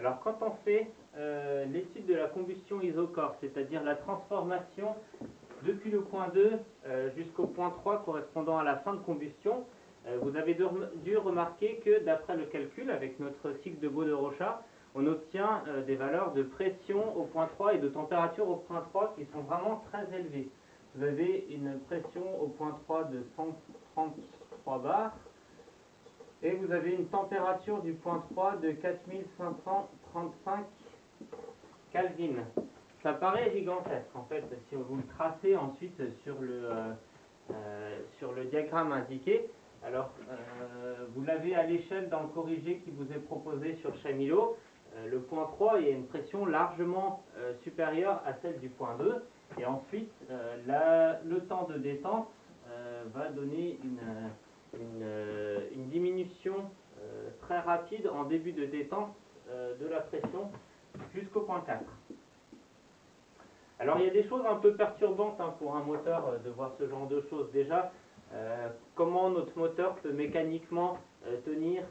Alors quand on fait l'étude de la combustion isochore, c'est-à-dire la transformation depuis le point 2 jusqu'au point 3 correspondant à la fin de combustion, vous avez dû remarquer que d'après le calcul avec notre cycle de Bode-Rochat, on obtient des valeurs de pression au point 3 et de température au point 3 qui sont vraiment très élevées. Vous avez une pression au point 3 de 133 bars et vous avez une température du point 3 de 4535 Kelvin. Ça paraît gigantesque en fait si vous le tracez ensuite sur le diagramme indiqué. Alors vous l'avez à l'échelle dans le corrigé qui vous est proposé sur Chamilo. Le point 3 il y a une pression largement supérieure à celle du point 2 et ensuite le temps de détente va donner une diminution très rapide en début de détente de la pression jusqu'au point 4. Alors il y a des choses un peu perturbantes pour un moteur de voir ce genre de choses. Déjà, comment notre moteur peut mécaniquement tenir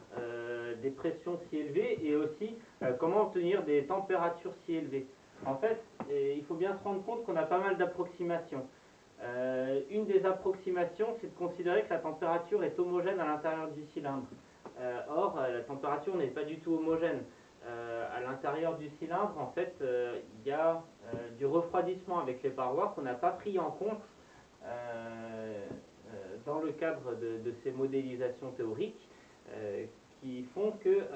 des pressions si élevées et aussi comment obtenir des températures si élevées. En fait, il faut bien se rendre compte qu'on a pas mal d'approximations. Une des approximations, c'est de considérer que la température est homogène à l'intérieur du cylindre. Or, la température n'est pas du tout homogène. À l'intérieur du cylindre, en fait, il y a du refroidissement avec les parois qu'on n'a pas pris en compte dans le cadre de ces modélisations théoriques qui font que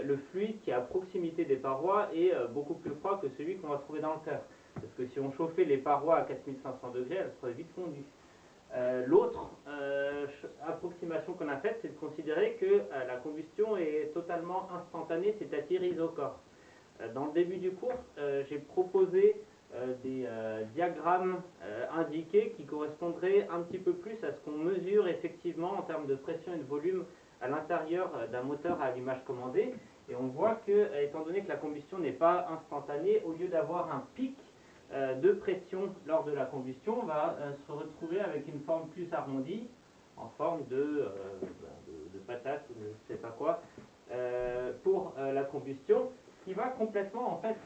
le fluide qui est à proximité des parois est beaucoup plus froid que celui qu'on va trouver dans le cœur. Parce que si on chauffait les parois à 4500 degrés, elles seraient vite fondues. L'autre approximation qu'on a faite, c'est de considérer que la combustion est totalement instantanée, c'est-à-dire isochore. Dans le début du cours, j'ai proposé des diagrammes indiqués qui correspondraient un petit peu plus à ce qu'on mesure effectivement en termes de pression et de volume à l'intérieur d'un moteur à allumage commandé. Et on voit que, étant donné que la combustion n'est pas instantanée, au lieu d'avoir un pic de pression lors de la combustion, on va se retrouver avec une forme plus arrondie, en forme de patate ou je ne sais pas quoi, pour la combustion, qui va complètement en fait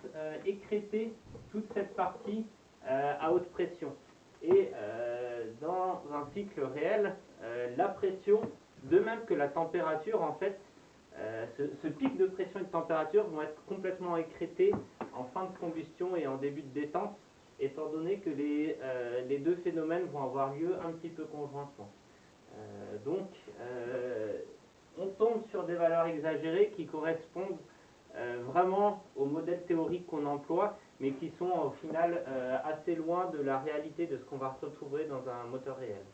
écrêter toute cette partie à haute pression. Et dans un cycle réel, la pression, de même que la température, en fait, ce pic de pression et de température vont être complètement écrêtés en fin de combustion et en début de détente, étant donné que les deux phénomènes vont avoir lieu un petit peu conjointement. Donc, on tombe sur des valeurs exagérées qui correspondent vraiment au modèle théorique qu'on emploie, mais qui sont au final assez loin de la réalité de ce qu'on va retrouver dans un moteur réel.